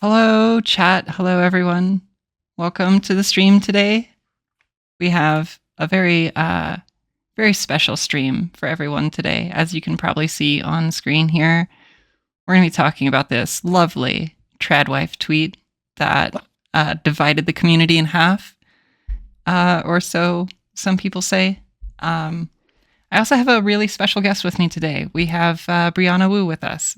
Hello, chat. Hello, everyone. Welcome to the stream today. We have a very special stream for everyone today. As you can probably see on screen here, we're going to be talking about this lovely Tradwife tweet that divided the community in half, or so some people say. I also have a really special guest with me today. We have Brianna Wu with us.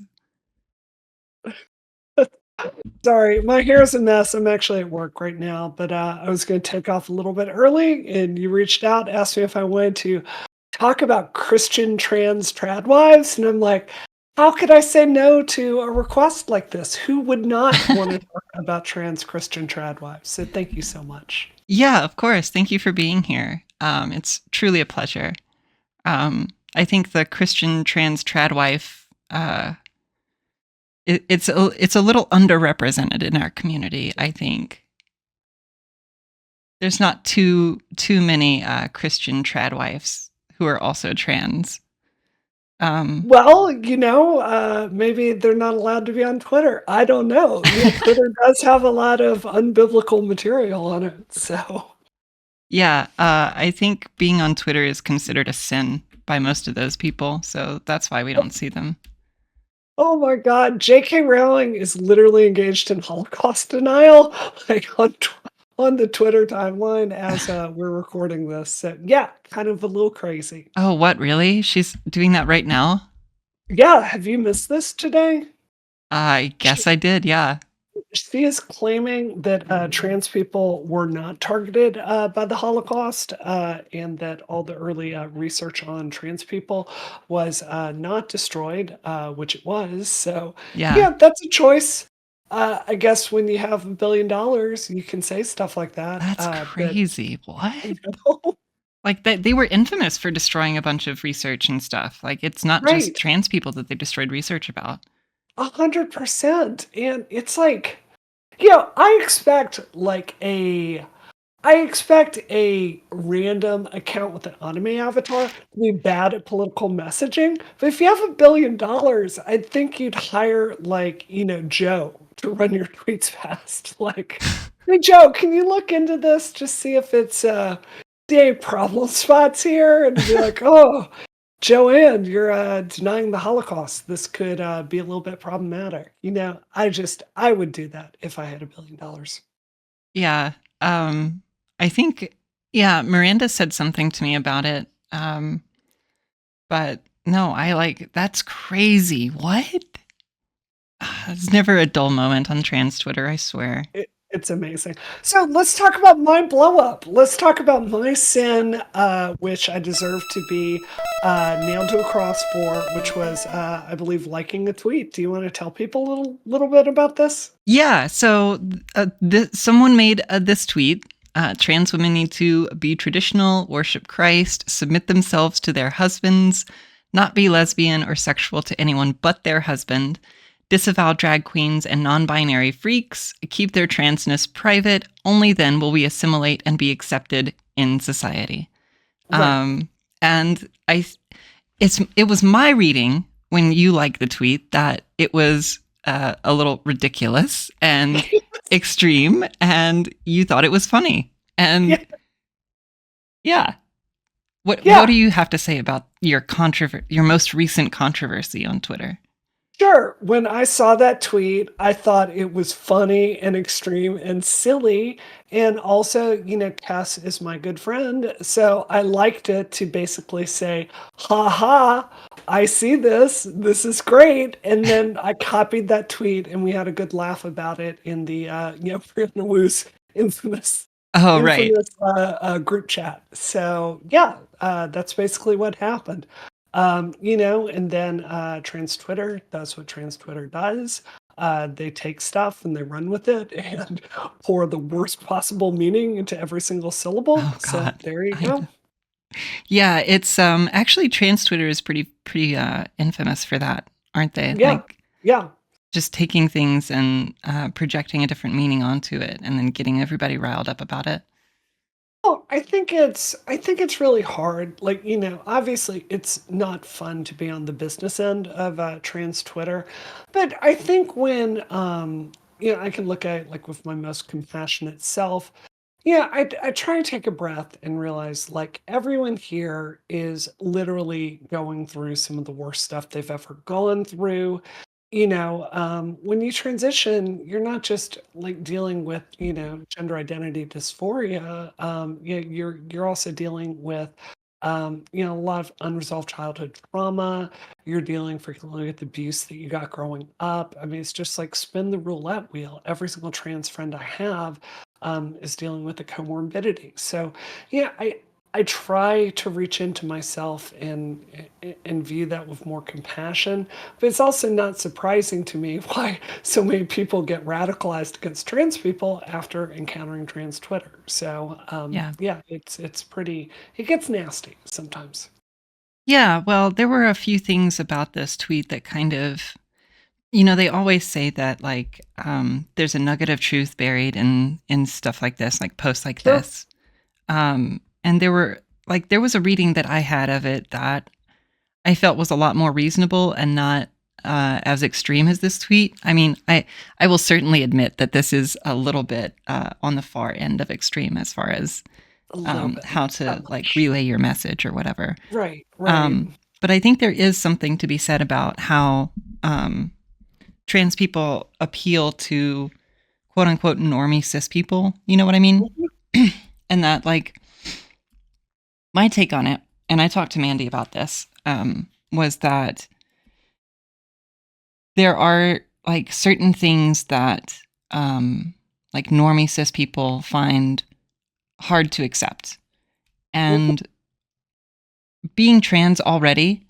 Sorry, my hair is a mess. I'm actually at work right now, but I was going to take off a little bit early, and you reached out, asked me if I wanted to talk about Christian trans tradwives, and I'm like, how could I say no to a request like this? Who would not want to talk about trans Christian tradwives? So thank you so much. Yeah, of course. Thank you for being here. It's truly a pleasure. I think the Christian trans tradwife it's a little underrepresented in our community. I think there's not too many Christian tradwives who are also trans. Well, maybe they're not allowed to be on Twitter. I don't know. Twitter does have a lot of unbiblical material on it, so. Yeah, I think being on Twitter is considered a sin by most of those people, so that's why we don't see them. Oh my god, J.K. Rowling is literally engaged in Holocaust denial, like, on the Twitter timeline as, we're recording this, so, yeah, kind of a little crazy. Oh, what, really? She's doing that right now? Yeah, have you missed this today? I guess I did, yeah. She is claiming that, trans people were not targeted, by the Holocaust, and that all the early, research on trans people was, not destroyed, which it was, so, Yeah. yeah, that's a choice. I guess when you have $1 billion, you can say stuff like that, That's but crazy. What? you know. Like, they were infamous for destroying a bunch of research and stuff. Like, it's not just Right, trans people that they destroyed research about. 100%, and it's like, I expect a random account with an anime avatar to be bad at political messaging, but if you have $1 billion, I'd think you'd hire, like, Joe to run your tweets fast. Like, "Hey, Joe, can you look into this? Just see if it's, see any problem spots here?" And be like, "Oh, Joanne, you're, denying the Holocaust. This could, be a little bit problematic." I would do that if I had $1 billion. Yeah. I think, yeah, Miranda said something to me about it. But no, that's crazy. What? It's never a dull moment on trans Twitter, I swear. It's amazing. So let's talk about my blow up. Let's talk about my sin, which I deserve to be nailed to a cross for, which was, I believe, liking a tweet. Do you want to tell people a little bit about this? Yeah. So someone made this tweet. Trans women need to be traditional, worship Christ, submit themselves to their husbands, not be lesbian or sexual to anyone but their husband, disavow drag queens and non-binary freaks, keep their transness private. Only then will we assimilate and be accepted in society. Right. And it was my reading when you liked the tweet that it was a little ridiculous and extreme, and you thought it was funny. And yeah, what do you have to say about your most recent controversy on Twitter? Sure. When I saw that tweet, I thought it was funny and extreme and silly. And also, Cass is my good friend. So I liked it to basically say, ha ha, I see this. This is great. And then I copied that tweet and we had a good laugh about it in the, Brianna Wu's infamous, Oh, right. infamous group chat. So yeah, that's basically what happened. And then trans Twitter does what trans Twitter does. They take stuff and they run with it and pour the worst possible meaning into every single syllable. Oh So God. there you go. Yeah, it's actually trans Twitter is pretty infamous for that, aren't they? Yeah. Like Yeah. just taking things and projecting a different meaning onto it and then getting everybody riled up about it. Oh, I think it's really hard. Like, obviously it's not fun to be on the business end of trans Twitter, but I think when I can look at it like with my most compassionate self. Yeah, I try and take a breath and realize like everyone here is literally going through some of the worst stuff they've ever gone through. When you transition, you're not just like dealing with, gender identity dysphoria. You're also dealing with, a lot of unresolved childhood trauma. You're dealing frequently with abuse that you got growing up. I mean, it's just like spin the roulette wheel. Every single trans friend I have is dealing with a comorbidity. So, yeah, I try to reach into myself and view that with more compassion. But it's also not surprising to me why so many people get radicalized against trans people after encountering trans Twitter. So Yeah. yeah, it's pretty. It gets nasty sometimes. Yeah, well, there were a few things about this tweet that kind of, they always say that like there's a nugget of truth buried in stuff like this, like posts like Sure. this. And there was a reading that I had of it that I felt was a lot more reasonable and not as extreme as this tweet. I mean, I will certainly admit that this is a little bit on the far end of extreme as far as A little bit. how Not to like much. relay your message or whatever. Right. Right. Um, but I think there is something to be said about how trans people appeal to quote unquote normie cis people. You know what I mean? Mhm. And that like my take on it, and I talked to Mandy about this, was that there are like certain things that like normie cis people find hard to accept. Mhm. And being trans already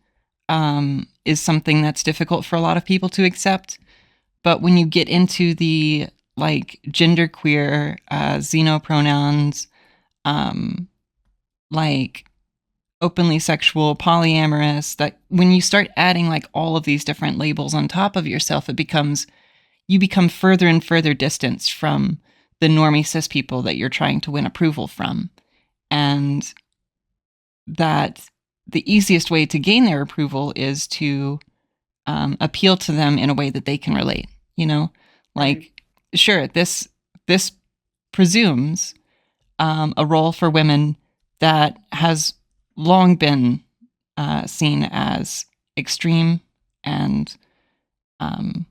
is something that's difficult for a lot of people to accept. But when you get into the like genderqueer, xeno pronouns, um, like openly sexual, polyamorous, that when you start adding like all of these different labels on top of yourself, you become further and further distanced from the normie cis people that you're trying to win approval from. And that the easiest way to gain their approval is to appeal to them in a way that they can relate. You know, Right. like sure, this presumes a role for women that has long been seen as extreme and um,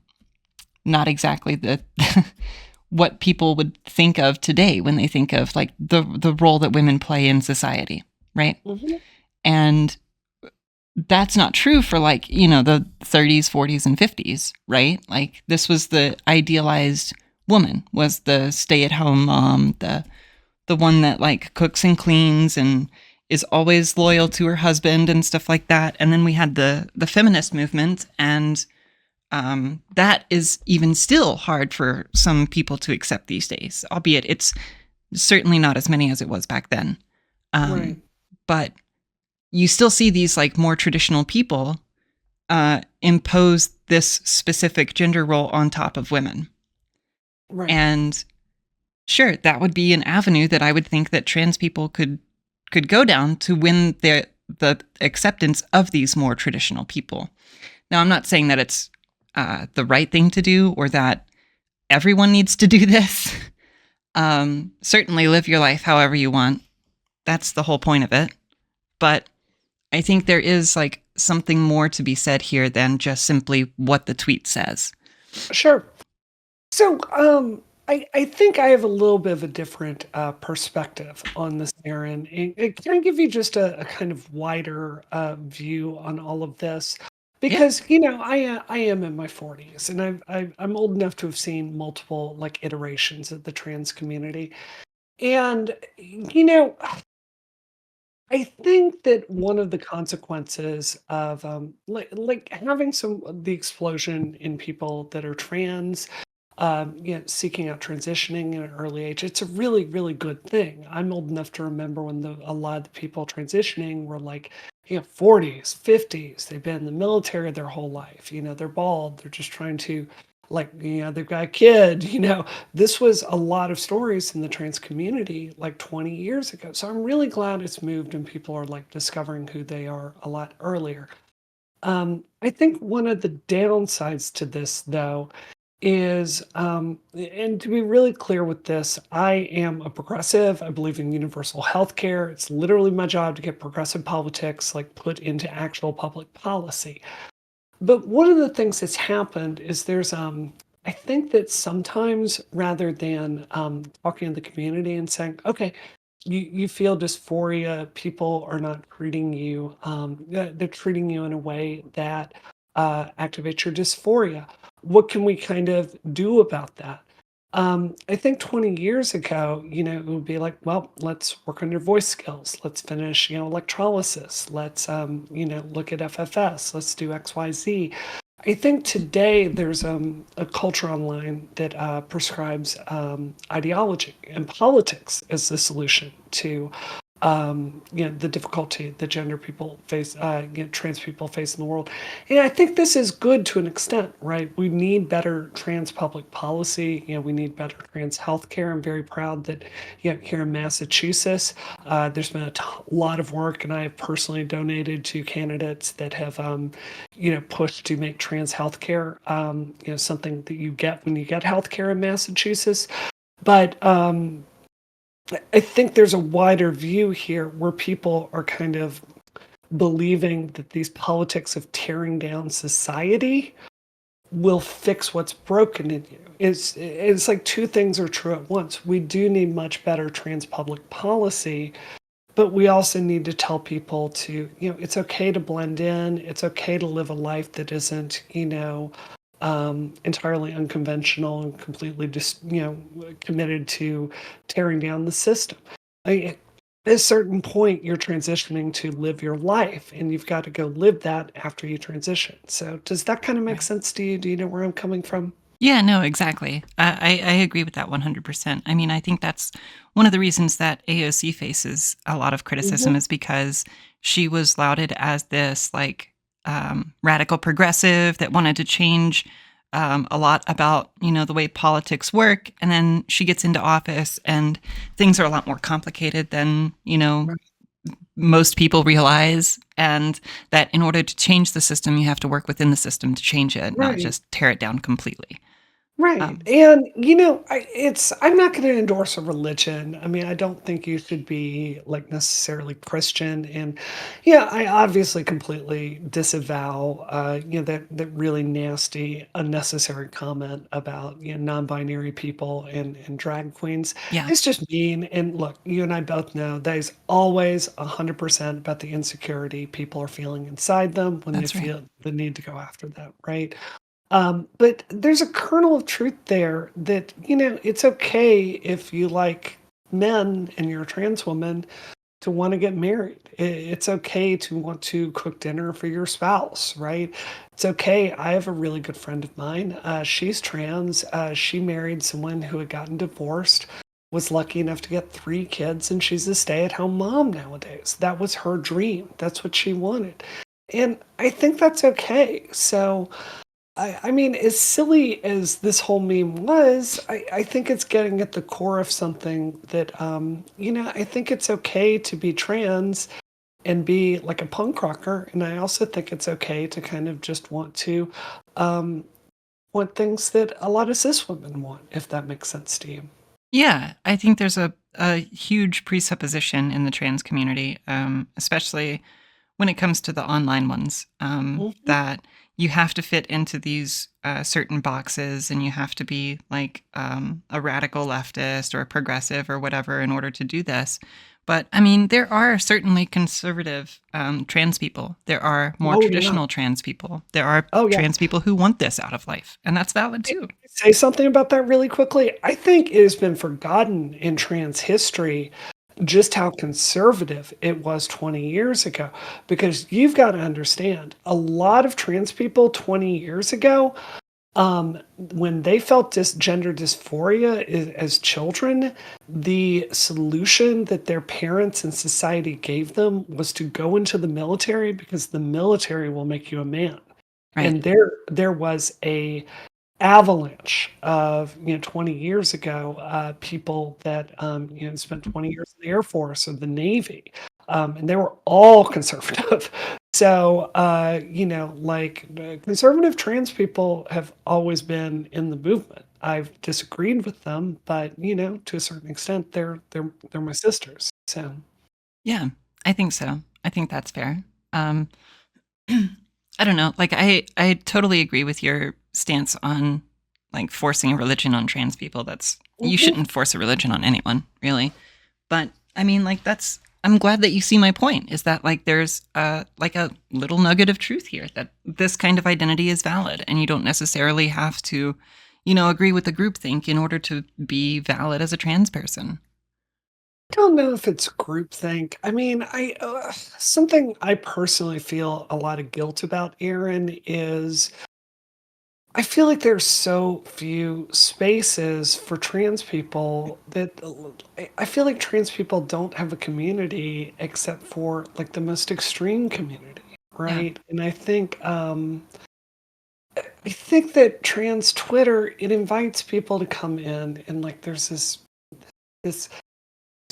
not exactly the what people would think of today when they think of like the role that women play in society, right? Mhm. And that's not true for like, the 30s, 40s and 50s, right? Like this was the idealized woman, was the stay-at-home mom, the one that like cooks and cleans and is always loyal to her husband and stuff like that. And then we had the feminist movement, and that is even still hard for some people to accept these days, albeit it's certainly not as many as it was back then. Right. But you still see these like more traditional people impose this specific gender role on top of women. Right. And sure, that would be an avenue that I would think that trans people could go down to win the acceptance of these more traditional people. Now, I'm not saying that it's the right thing to do or that everyone needs to do this. Certainly, live your life however you want. That's the whole point of it. But I think there is like something more to be said here than just simply what the tweet says. Sure. So, I think I have a little bit of a different perspective on this, Aaron. Can I give you just a kind of wider view on all of this? Yeah. Because I am in my 40s, and I'm old enough to have seen multiple like iterations of the trans community, and I think that one of the consequences of like having some the explosion in people that are trans, seeking out transitioning at an early age, it's a really, really good thing. I'm old enough to remember when a lot of the people transitioning were like, 40s, 50s. They've been in the military their whole life. They're bald. They're just trying to, like, they've got a kid. This was a lot of stories in the trans community like 20 years ago. So I'm really glad it's moved and people are like discovering who they are a lot earlier. I think one of the downsides to this, though, is, and to be really clear with this, I am a progressive. I believe in universal health care. It's literally my job to get progressive politics like put into actual public policy. But one of the things that's happened is I think that sometimes rather than talking to the community and saying, okay, you feel dysphoria, people are not treating you, they're treating you in a way that activates your dysphoria. What can we kind of do about that? I think 20 years ago, it would be like, well, let's work on your voice skills. Let's finish, electrolysis. Let's, look at FFS. Let's do XYZ. I think today there's a culture online that prescribes ideology and politics as the solution to the difficulty that gender people face, trans people face in the world. And I think this is good to an extent, right? We need better trans public policy. We need better trans healthcare. I'm very proud that, here in Massachusetts, there's been a lot of work, and I have personally donated to candidates that have, pushed to make trans healthcare, something that you get when you get healthcare in Massachusetts. But I think there's a wider view here where people are kind of believing that these politics of tearing down society will fix what's broken in you. It's like two things are true at once. We do need much better trans public policy, but we also need to tell people to, it's okay to blend in. It's okay to live a life that isn't, entirely unconventional and completely just, committed to tearing down the system. At a certain point, you're transitioning to live your life, and you've got to go live that after you transition. So, does that kind of make Right. sense to you? Do you know where I'm coming from? Yeah, no, exactly. I agree with that 100%. I mean, I think that's one of the reasons that AOC faces a lot of criticism Mhm. is because she was lauded as this like radical progressive that wanted to change a lot about, the way politics work. And then she gets into office and things are a lot more complicated than, Right. most people realize. And that in order to change the system, you have to work within the system to change it, not Right. just tear it down completely. Right. Um, And I'm not going to endorse a religion. I mean, I don't think you should be like necessarily Christian. And yeah, I obviously completely disavow that really nasty, unnecessary comment about non-binary people and drag queens. yeah, It's just mean. And look, you and I both know that is always 100% about the insecurity people are feeling inside them when they that's right. feel the need to go after them, right? But there's a kernel of truth there that, it's okay if you like men and you're a trans woman to want to get married. It's okay to want to cook dinner for your spouse, right? It's okay. I have a really good friend of mine. She's trans. She married someone who had gotten divorced, was lucky enough to get 3 kids, and she's a stay at home mom nowadays. That was her dream. That's what she wanted. And I think that's okay. So, I mean, as silly as this whole meme was, I think it's getting at the core of something that, I think it's okay to be trans and be like a punk rocker. And I also think it's okay to kind of just um, want things that a lot of cis women want, if that makes sense to you. Yeah, I think there's a huge presupposition in the trans community, especially when it comes to the online ones, Mhm. that you have to fit into these certain boxes and you have to be like a radical leftist or a progressive or whatever in order to do this. But I mean, there are certainly conservative trans people. There are more Oh, yeah. traditional trans people. There are Oh, yeah. trans people who want this out of life, and that's valid too. Say something about that really quickly. I think it has been forgotten in trans history just how conservative it was 20 years ago. Because you've got to understand, a lot of trans people 20 years ago, when they felt this gender dysphoria as children, the solution that their parents and society gave them was to go into the military because the military will make you a man. Right. And there was a avalanche of 20 years ago, people that spent 20 years in the Air Force or the Navy, and they were all conservative. So, like conservative trans people have always been in the movement. I've disagreed with them, but to a certain extent, they're my sisters. So, Yeah, I think so. I think that's fair. Um, I don't know. Like I totally agree with your stance on like forcing a religion on trans people. That's you mhm. shouldn't force a religion on anyone, really. But I mean, like that's I'm glad that you see my point. Is that like there's like a little nugget of truth here that this kind of identity is valid, and you don't necessarily have to, agree with the groupthink in order to be valid as a trans person. I don't know if it's groupthink. I mean, I something I personally feel a lot of guilt about, Aaron, is I feel like there's so few spaces for trans people that I feel like trans people don't have a community except for like the most extreme community, Yeah, right? And I think that trans Twitter, it invites people to come in and like there's this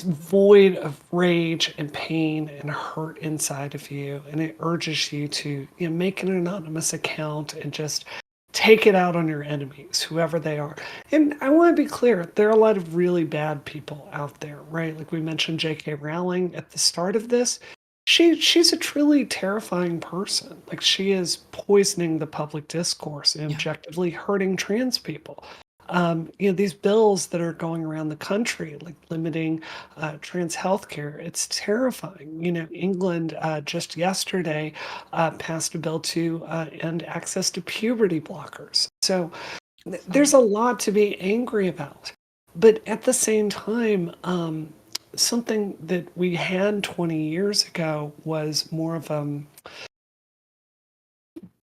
void of rage and pain and hurt inside of you, and it urges you to make an anonymous account and just take it out on your enemies, whoever they are. And I want to be clear, there are a lot of really bad people out there, right? Like we mentioned J.K. Rowling at the start of this. She's a truly terrifying person. Like she is poisoning the public discourse and yeah, objectively hurting trans people. These bills that are going around the country, like limiting trans healthcare, it's terrifying. England just yesterday passed a bill to end access to puberty blockers. So oh, there's a lot to be angry about. But at the same time, something that we had 20 years ago was more of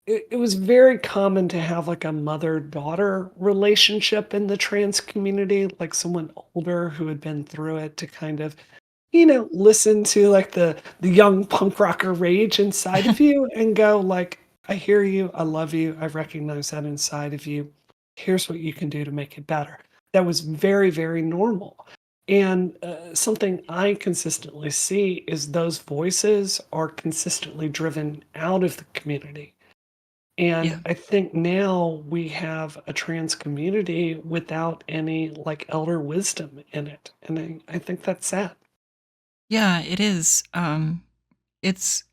it was very common to have like a mother-daughter relationship in the trans community, like someone older who had been through it to kind of, listen to like the young punk rocker rage inside of you and go like, I hear you, I love you, I recognize that inside of you. Here's what you can do to make it better. That was very, very normal. And something I consistently see is those voices are consistently driven out of the community, and yeah. I think now we have a trans community without any like elder wisdom in it. And I think that's sad. Yeah, it is. It's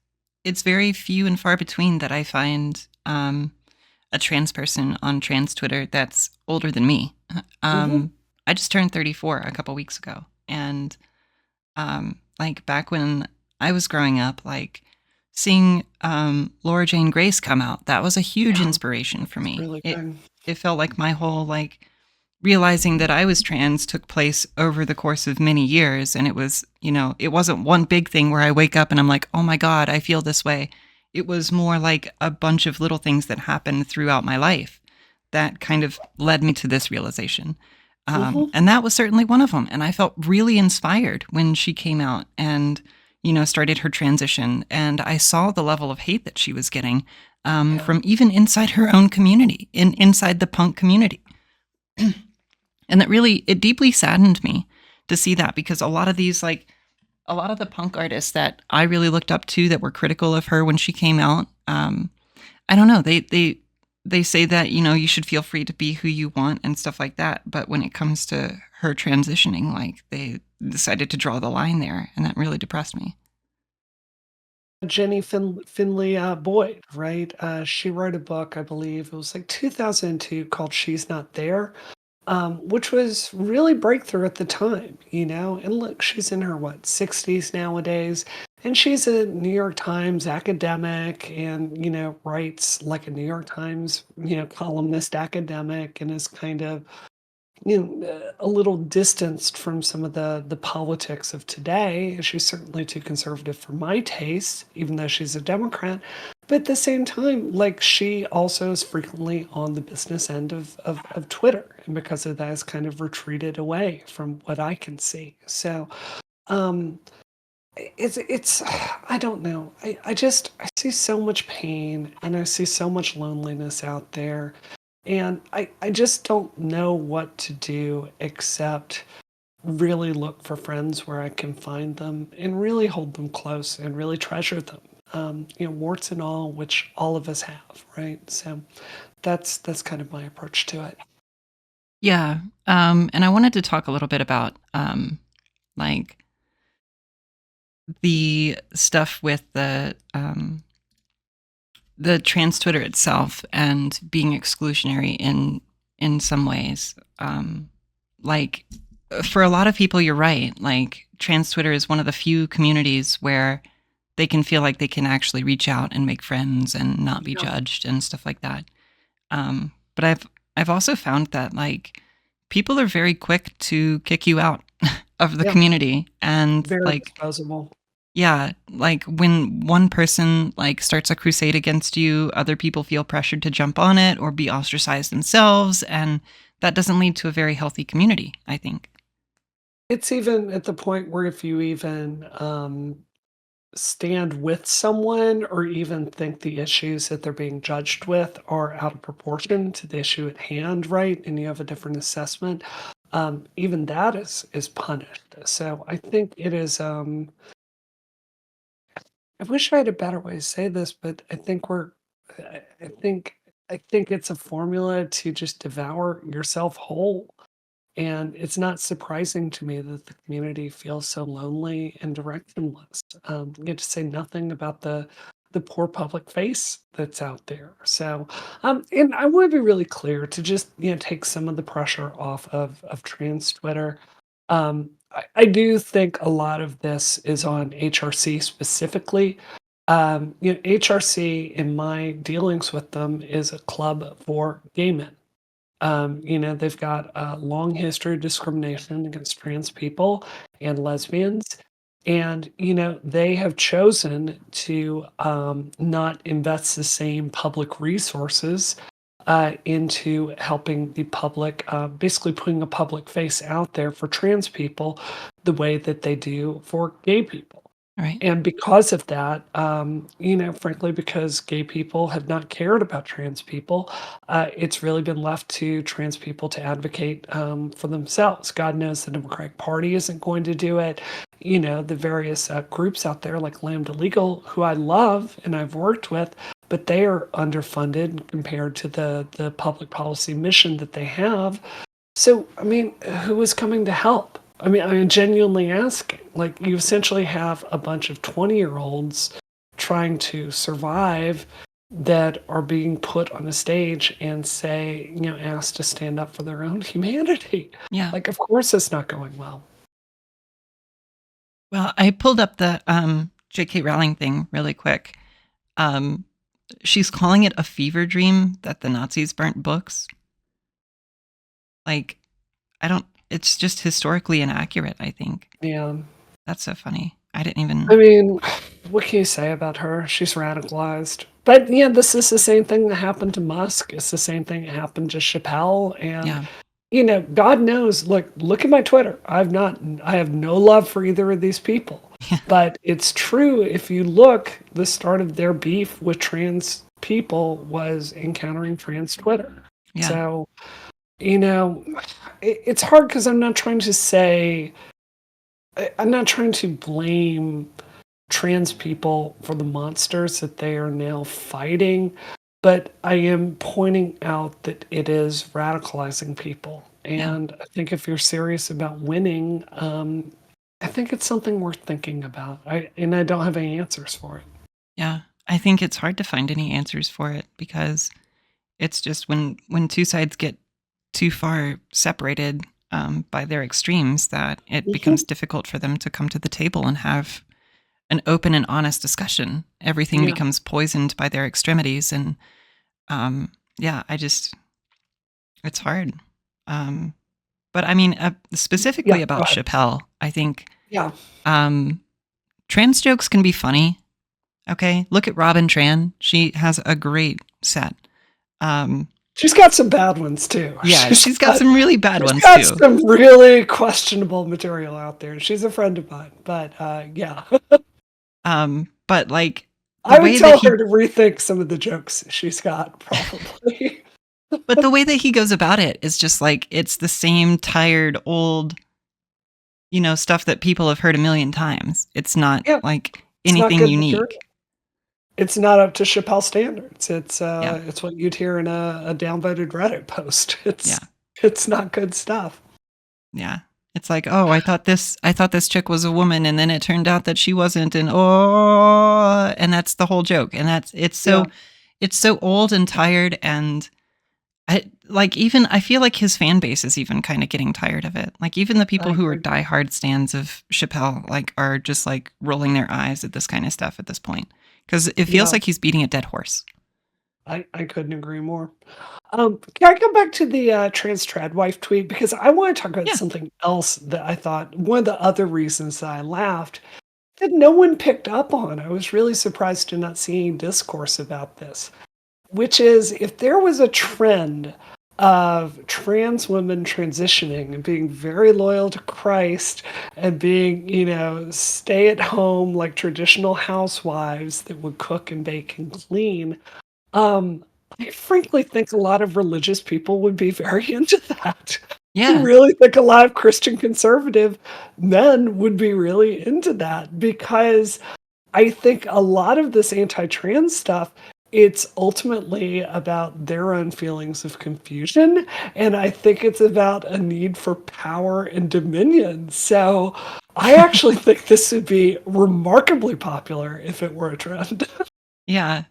it's very few and far between that I find a trans person on trans Twitter that's older than me. Hmm. I just turned 34 a couple weeks ago, and like back when I was growing up, like seeing Laura Jane Grace come out, that was a huge Yeah, inspiration for it's me. really It good. it felt like my whole like realizing that I was trans took place over the course of many years. And it was, it wasn't one big thing where I wake up and I'm like, oh my God, I feel this way. It was more like a bunch of little things that happened throughout my life that kind of led me to this realization. Hmm. And that was certainly one of them. And I felt really inspired when she came out and, started her transition. And I saw the level of hate that she was getting Yeah. from even inside her own community, inside the punk community. And that really, it deeply saddened me to see that because a lot of these, like, a lot of the punk artists that I really looked up to that were critical of her when she came out, I don't know, they say that, you should feel free to be who you want and stuff like that. But when it comes to her transitioning, like, they decided to draw the line there. And that really depressed me. Jenny Finley Boyd, right? She wrote a book, I believe it was like 2002, called She's Not There, which was really breakthrough at the time, And look, she's in her what 60s nowadays, and she's a New York Times academic, and writes like a New York Times columnist academic, and is kind of a little distanced from some of the politics of today. She's certainly too conservative for my taste, even though she's a Democrat. But at the same time, like she also is frequently on the business end of Twitter, and because of that, has kind of retreated away from what I can see. So um, it's I don't know. I see so much pain and I see so much loneliness out there, and I just don't know what to do except really look for friends where I can find them and really hold them close and really treasure them. warts and all, which all of us have, right? So that's kind of my approach to it. Yeah. And I wanted to talk a little bit about like the stuff with the trans Twitter itself and being exclusionary in some ways. Like for a lot of people, you're right. Like trans Twitter is one of the few communities where they can feel like they can actually reach out and make friends and not be Yeah, judged and stuff like that. But I've also found that like people are very quick to kick you out of the yeah, community, and very like disposable. yeah, like when one person like starts a crusade against you, other people feel pressured to jump on it or be ostracized themselves, and that doesn't lead to a very healthy community, I think. It's even at the point where if you even stand with someone or even think the issues that they're being judged with are out of proportion to the issue at hand, right? And you have a different assessment, even that is punished. So I think it is. I wish I had a better way to say this, but I think we're. I think I think it's a formula to just devour yourself whole. And it's not surprising to me that the community feels so lonely and directionless. Get to say nothing about the poor public face that's out there. So, and I want to be really clear to just take some of the pressure off of trans Twitter. I do think a lot of this is on HRC specifically. HRC in my dealings with them is a club for gay men. They've got a long history of discrimination against trans people and lesbians. And, they have chosen to not invest the same public resources into helping the public, basically putting a public face out there for trans people the way that they do for gay people. Right? And because of that, frankly, because gay people have not cared about trans people, it's really been left to trans people to advocate for themselves. God knows the Democratic Party isn't going to do it. The various groups out there like Lambda Legal, who I love and I've worked with, but they are underfunded compared to the public policy mission that they have. So, I mean, who is coming to help? I'm genuinely asking. Like, you essentially have a bunch of 20-year-olds trying to survive that are being put on a stage and asked to stand up for their own humanity. Yeah. Like, of course, it's not going well. Well, I pulled up the J.K. Rowling thing really quick. Um, she's calling it a fever dream that the Nazis burnt books. Like, I don't. It's just historically inaccurate, I think. Yeah. That's so funny. I didn't even. I mean, what can you say about her? She's radicalized. But yeah, this is the same thing that happened to Musk. It's the same thing that happened to Chappelle. And Yeah. God knows, look at my Twitter. I have no love for either of these people. But it's true, if you look, the start of their beef with trans people was encountering trans Twitter. Yeah. So, it's hard because I'm not trying to say, I'm not trying to blame trans people for the monsters that they are now fighting, but I am pointing out that it is radicalizing people. Yeah. And I think if you're serious about winning, I think it's something worth thinking about. I don't have any answers for it. Yeah. I think it's hard to find any answers for it because it's just when two sides get too far separated by their extremes that it Mhm. becomes difficult for them to come to the table and have an open and honest discussion. Everything Yeah, becomes poisoned by their extremities, and yeah, it's hard. Um, but I mean, yeah. specifically Go about ahead. Chappelle, I think Yeah, um, trans jokes can be funny. Okay, look at Robin Tran; she has a great set. Um, she's got some bad ones too. yeah, she's got some really bad She's ones got too. some really questionable material out there. She's a friend of mine, but yeah. But like the I would way that tell her he to rethink some of the jokes she's got, probably. but the way that he goes about it is just like it's the same tired old, stuff that people have heard a million times. It's not Yeah, like it's not anything good material. unique. It's not up to Chappelle standards. Yeah. It's what you'd hear in a downvoted Reddit post. Yeah. It's not good stuff. Yeah. It's like, oh, I thought this chick was a woman, and then it turned out that she wasn't, and oh, and that's the whole joke. And Yeah, it's so old and tired, and I feel like his fan base is even kind of getting tired of it. Like even the I people who are agree. diehard stands of Chappelle are just like rolling their eyes at this kind of stuff at this point, because it feels Yeah, like he's beating a dead horse. I couldn't agree more. Can I come back to the trans trad wife tweet because I want to talk about Yeah. something else that I thought one of the other reasons that I laughed that no one picked up on. I was really surprised to not see any discourse about this, which is if there was a trend of trans women transitioning and being very loyal to Christ and being, stay at home like traditional housewives that would cook and bake and clean, um, I frankly think a lot of religious people would be very into that. I Yeah. really think a lot of Christian conservative men would be really into that because I think a lot of this anti-trans stuff, it's ultimately about their own feelings of confusion, and I think it's about a need for power and dominion. So I actually think this would be remarkably popular if it were a trend. Yeah.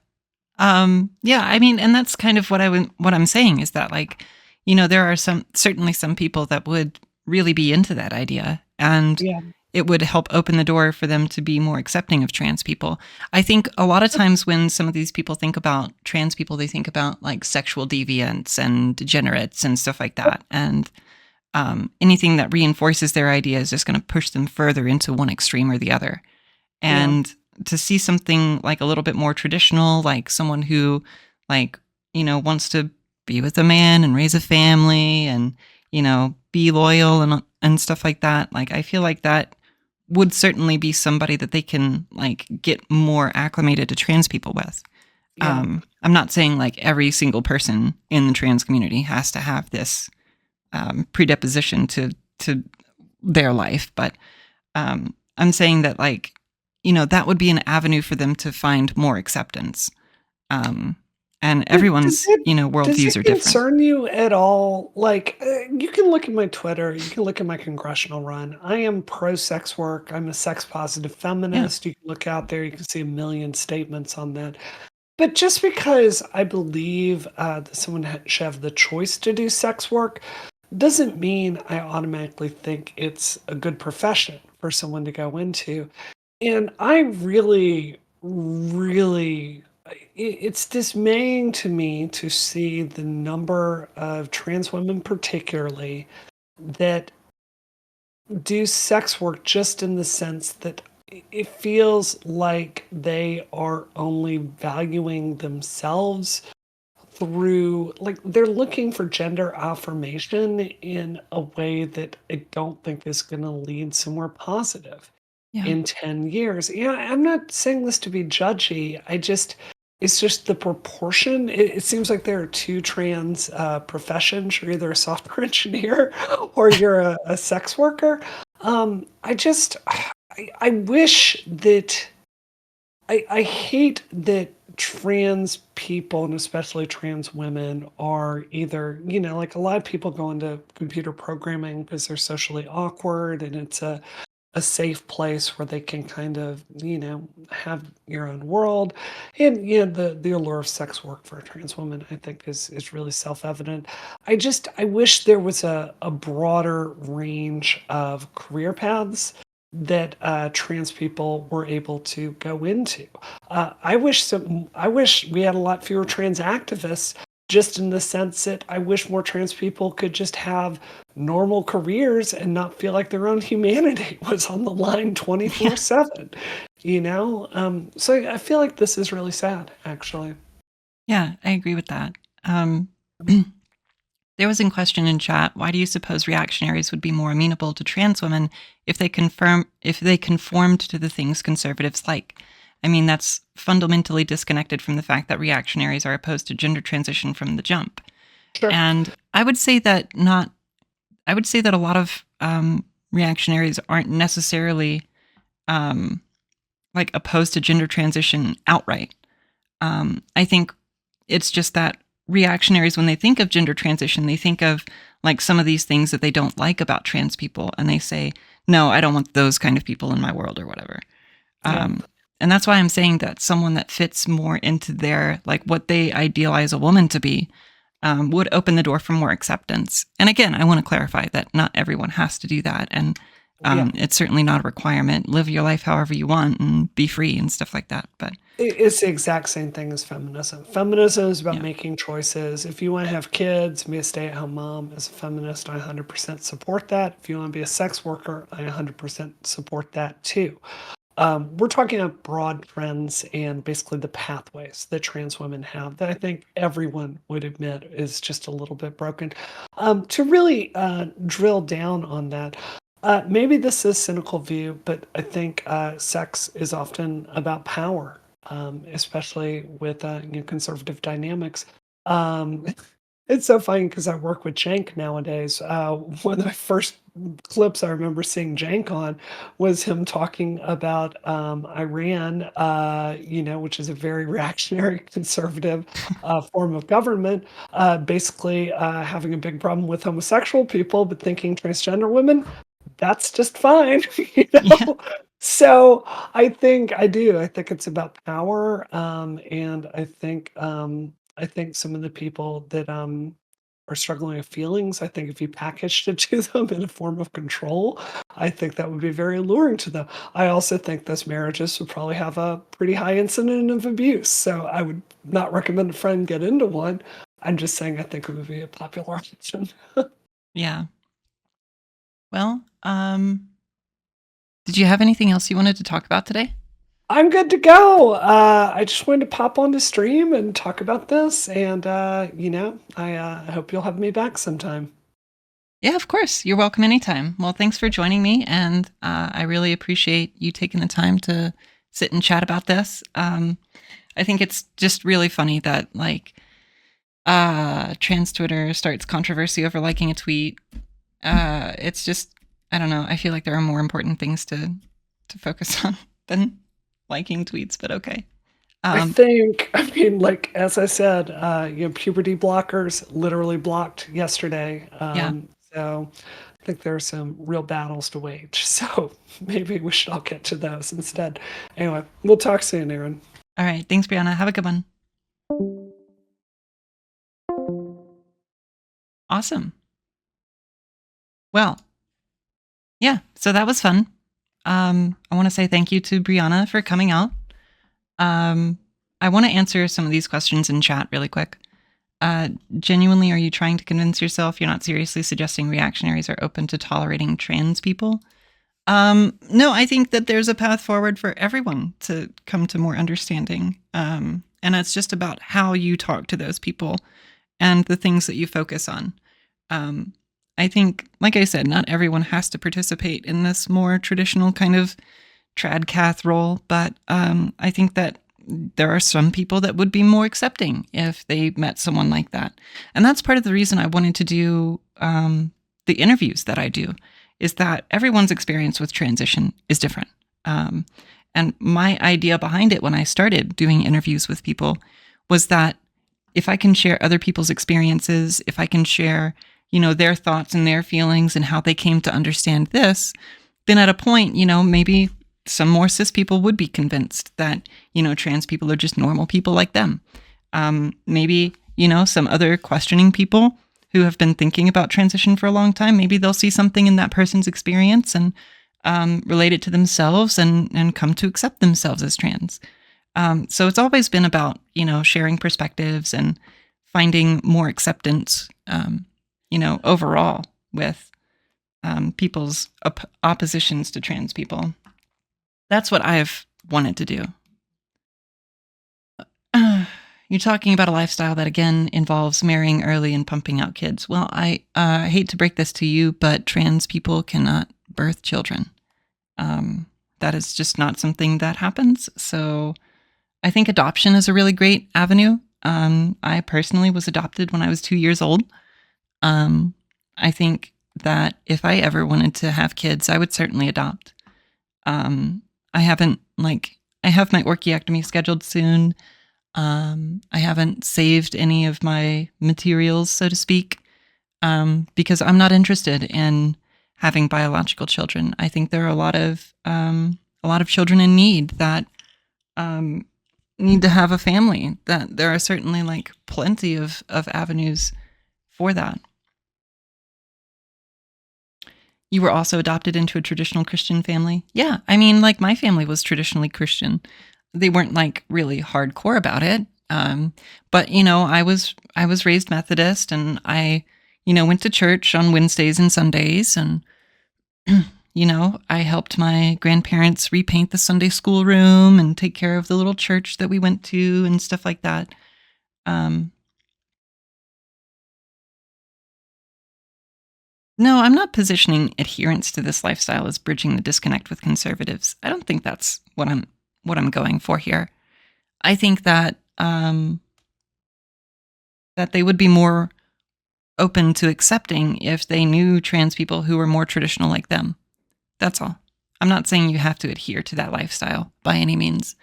Yeah, I mean, and that's kind of what I'm saying is that like, there are certainly some people that would really be into that idea, and Yeah. it would help open the door for them to be more accepting of trans people. I think a lot of times when some of these people think about trans people, they think about like sexual deviants and degenerates and stuff like that. And anything that reinforces their idea is just going to push them further into one extreme or the other. Yeah. And to see something like a little bit more traditional, like someone who like, wants to be with a man and raise a family and, be loyal and stuff like that. Like I feel like that would certainly be somebody that they can like get more acclimated to trans people with. Yeah. I'm not saying like every single person in the trans community has to have this predisposition to their life, but I'm saying that like that would be an avenue for them to find more acceptance. Um, and But does everyone's it does worldviews it are different. concern you at all? Like, you can look at my Twitter, you can look at my congressional run. I am pro sex work. I'm a sex positive Yeah, feminist. You can look out there, you can see a million statements on that. But just because I believe that someone should have the choice to do sex work doesn't mean I automatically think it's a good profession for someone to go into. And I really, really, it's dismaying to me to see the number of trans women, particularly, that do sex work just in the sense that it feels like they are only valuing themselves through, like, they're looking for gender affirmation in a way that I don't think is going to lead somewhere positive yeah, in 10 years. Yeah, I'm not saying this to be judgy. It's just the proportion. It seems like there are two trans professions. You're either a software engineer or you're a sex worker. I wish that, I hate that trans people and especially trans women are either, like a lot of people go into computer programming because they're socially awkward and it's a safe place where they can kind of, have your own world. And the allure of sex work for a trans woman, I think, is really self-evident. I wish there was a broader range of career paths that trans people were able to go into. I wish we had a lot fewer trans activists, just in the sense that I wish more trans people could just have normal careers and not feel like their own humanity was on the line yeah, 24/7, so I feel like this is really sad, actually. yeah. I agree with that. There was a question in chat. Why do you suppose reactionaries would be more amenable to trans women if they conformed to the things conservatives like? I mean, that's fundamentally disconnected from the fact that reactionaries are opposed to gender transition from the jump. Sure. And I would say that not. I would say that a lot of reactionaries aren't necessarily like opposed to gender transition outright. I think it's just that reactionaries, when they think of gender transition, they think of like some of these things that they don't like about trans people, and they say, no, I don't want those kind of people in my world or whatever. Yeah. And that's why I'm saying that someone that fits more into their, like what they idealize a woman to be, would open the door for more acceptance. And again, I want to clarify that not everyone has to do that. And Yeah. it's certainly not a requirement. Live your life however you want and be free and stuff like that. But It's the exact same thing as feminism. Feminism is about yeah, making choices. If you want to have kids, be a stay-at-home mom. As a feminist, I 100% support that. If you want to be a sex worker, I 100% support that too. We're talking about broad trends and basically the pathways that trans women have that I think everyone would admit is just a little bit broken. To really drill down on that, maybe this is cynical view, but I think sex is often about power, especially with conservative dynamics. Um, it's so funny because I work with Cenk nowadays. One of my first clips I remember seeing Cenk on was him talking about Iran, which is a very reactionary conservative form of government, basically having a big problem with homosexual people, but thinking transgender women, that's just fine, you yeah, know? So I think I do. I think it's about power, and I think some of the people that are struggling with feelings, I think if you packaged it to them in a form of control, I think that would be very alluring to them. I also think those marriages would probably have a pretty high incident of abuse. So I would not recommend a friend get into one. I'm just saying I think it would be a popular option. yeah. Well, did you have anything else you wanted to talk about today? I'm good to go. I just wanted to pop on the stream and talk about this, and I hope you'll have me back sometime. Yeah, of course. You're welcome anytime. Well, thanks for joining me. And I really appreciate you taking the time to sit and chat about this. I think it's just really funny that, like, trans Twitter starts controversy over liking a tweet. It's just, I don't know. I feel like there are more important things to focus on than liking tweets, but okay. I mean, like as I said, puberty blockers literally blocked yesterday. Yeah. So I think there are some real battles to wage. So maybe we should all get to those instead. Anyway, we'll talk soon, Aaron. All right. Thanks, Brianna. Have a good one. Awesome. Well, yeah. So that was fun. I want to say thank you to Brianna for coming out. I want to answer some of these questions in chat really quick. Genuinely, are you trying to convince yourself you're not seriously suggesting reactionaries are open to tolerating trans people? No, I think that there's a path forward for everyone to come to more understanding. And it's just about how you talk to those people and the things that you focus on. I think, like I said, not everyone has to participate in this more traditional kind of tradcath role, but I think that there are some people that would be more accepting if they met someone like that. And that's part of the reason I wanted to do the interviews that I do, is that everyone's experience with transition is different. And my idea behind it when I started doing interviews with people was that if I can share other people's experiences, if I can share, their thoughts and their feelings and how they came to understand this, then at a point, maybe some more cis people would be convinced that, trans people are just normal people like them. Maybe, some other questioning people who have been thinking about transition for a long time, maybe they'll see something in that person's experience and relate it to themselves and come to accept themselves as trans. So it's always been about, sharing perspectives and finding more acceptance, overall with people's oppositions to trans people. That's what I've wanted to do. You're talking about a lifestyle that, again, involves marrying early and pumping out kids. Well, I hate to break this to you, but trans people cannot birth children. That is just not something that happens. So I think adoption is a really great avenue. I personally was adopted when I was 2 years old. I think that if I ever wanted to have kids, I would certainly adopt. I have my orchiectomy scheduled soon. I haven't saved any of my materials, so to speak, because I'm not interested in having biological children. I think there are a lot of children in need that need to have a family. That there are certainly like plenty of avenues for that. You were also adopted into a traditional Christian family? Yeah, I mean, like my family was traditionally Christian. They weren't like really hardcore about it. But I was raised Methodist, and I, went to church on Wednesdays and Sundays, and I helped my grandparents repaint the Sunday school room and take care of the little church that we went to and stuff like that. No, I'm not positioning adherence to this lifestyle as bridging the disconnect with conservatives. I don't think that's what I'm going for here. I think that that they would be more open to accepting if they knew trans people who were more traditional like them. That's all. I'm not saying you have to adhere to that lifestyle by any means.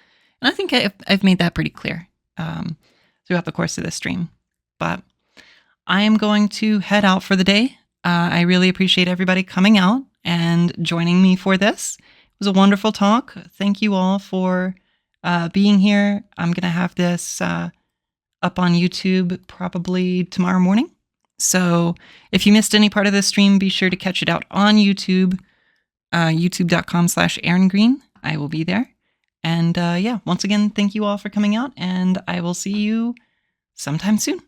And I think I've made that pretty clear throughout the course of this stream. But I am going to head out for the day. I really appreciate everybody coming out and joining me for this. It was a wonderful talk. Thank you all for being here. I'm going to have this up on YouTube probably tomorrow morning. So if you missed any part of this stream, be sure to catch it out on YouTube, youtube.com/AaronGreen. I will be there. And once again, thank you all for coming out, and I will see you sometime soon.